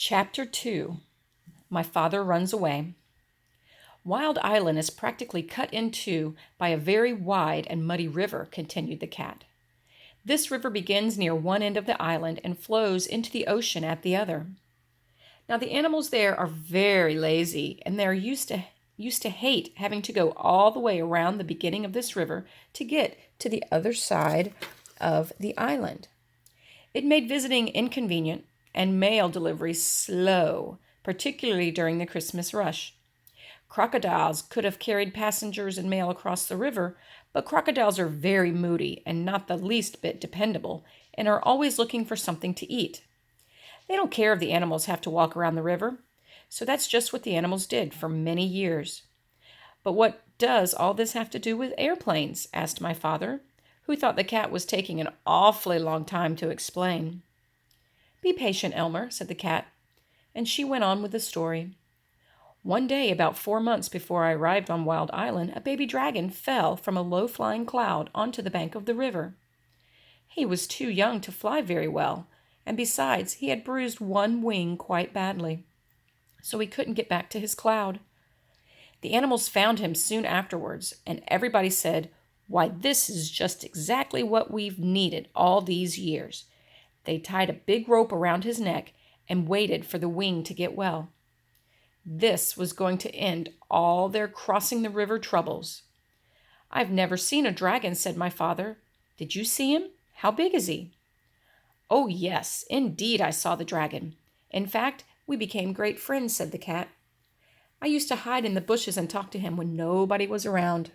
Chapter 2. My Father Runs Away. Wild Island is practically cut in two by a very wide and muddy river, continued the cat. This river begins near one end of the island and flows into the ocean at the other. Now the animals there are very lazy, and they're used to hate having to go all the way around the beginning of this river to get to the other side of the island. It made visiting inconvenient and mail delivery slow, particularly during the Christmas rush. Crocodiles could have carried passengers and mail across the river, but crocodiles are very moody and not the least bit dependable, and are always looking for something to eat. They don't care if the animals have to walk around the river, so that's just what the animals did for many years. But what does all this have to do with airplanes? Asked my father, who thought the cat was taking an awfully long time to explain. Be patient, Elmer, said the cat, and she went on with the story. One day, about 4 months before I arrived on Wild Island, a baby dragon fell from a low-flying cloud onto the bank of the river. He was too young to fly very well, and besides, he had bruised one wing quite badly, so he couldn't get back to his cloud. The animals found him soon afterwards, and everybody said, "Why, this is just exactly what we've needed all these years." They tied a big rope around his neck and waited for the wing to get well. This was going to end all their crossing the river troubles. "I've never seen a dragon," said my father. "Did you see him? How big is he?" "Oh, yes, indeed I saw the dragon. In fact, we became great friends," said the cat. "I used to hide in the bushes and talk to him when nobody was around."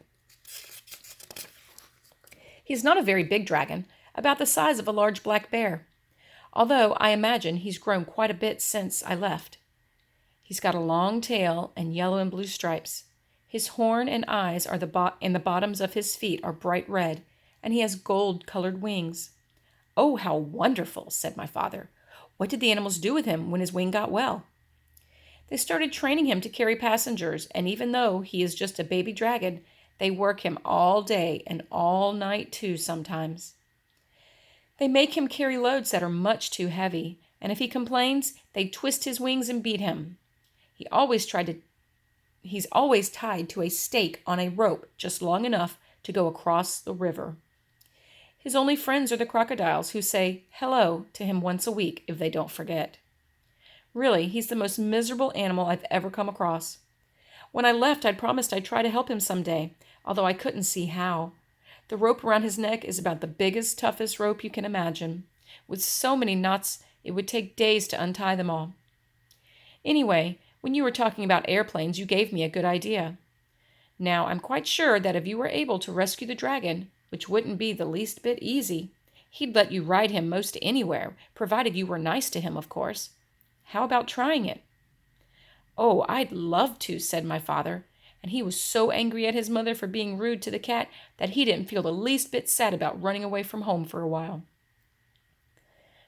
He's not a very big dragon, about the size of a large black bear, although I imagine he's grown quite a bit since I left. He's got a long tail and yellow and blue stripes. His horn and eyes are and the bottoms of his feet are bright red, and he has gold-colored wings. "Oh, how wonderful," said my father. "What did the animals do with him when his wing got well?" "They started training him to carry passengers, and even though he is just a baby dragon, they work him all day and all night too sometimes. They make him carry loads that are much too heavy, and if he complains, they twist his wings and beat him. He's always tied to a stake on a rope just long enough to go across the river. His only friends are the crocodiles, who say hello to him once a week if they don't forget. Really, he's the most miserable animal I've ever come across. When I left, I promised I'd try to help him someday, although I couldn't see how. The rope around his neck is about the biggest, toughest rope you can imagine. With so many knots, it would take days to untie them all. Anyway, when you were talking about airplanes, you gave me a good idea. Now, I'm quite sure that if you were able to rescue the dragon, which wouldn't be the least bit easy, he'd let you ride him most anywhere, provided you were nice to him, of course. How about trying it?" "Oh, I'd love to," said my father, and he was so angry at his mother for being rude to the cat that he didn't feel the least bit sad about running away from home for a while.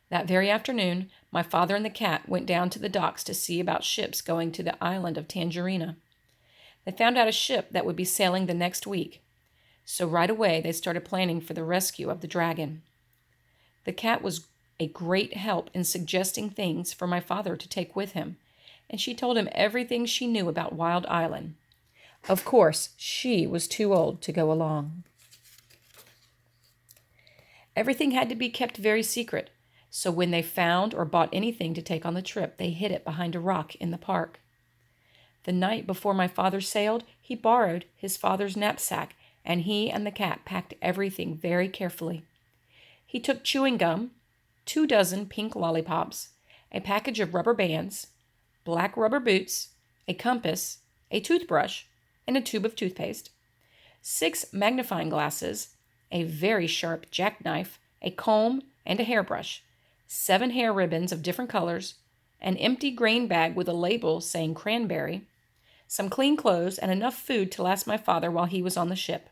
That very afternoon, my father and the cat went down to the docks to see about ships going to the island of Tangerina. They found out a ship that would be sailing the next week, so right away they started planning for the rescue of the dragon. The cat was a great help in suggesting things for my father to take with him, and she told him everything she knew about Wild Island. Of course, she was too old to go along. Everything had to be kept very secret, so when they found or bought anything to take on the trip, they hid it behind a rock in the park. The night before my father sailed, he borrowed his father's knapsack, and he and the cat packed everything very carefully. He took chewing gum, 2 dozen pink lollipops, a package of rubber bands, black rubber boots, a compass, a toothbrush, and a tube of toothpaste, 6 magnifying glasses, a very sharp jackknife, a comb, and a hairbrush, 7 hair ribbons of different colors, an empty grain bag with a label saying cranberry, some clean clothes, and enough food to last my father while he was on the ship.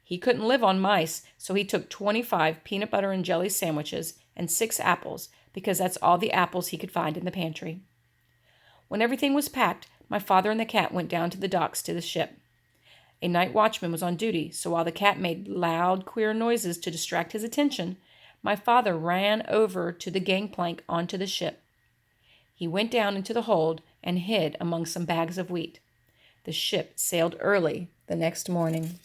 He couldn't live on mice, so he took 25 peanut butter and jelly sandwiches and 6 apples, because that's all the apples he could find in the pantry. When everything was packed, my father and the cat went down to the docks to the ship. A night watchman was on duty, so while the cat made loud, queer noises to distract his attention, my father ran over to the gangplank onto the ship. He went down into the hold and hid among some bags of wheat. The ship sailed early the next morning.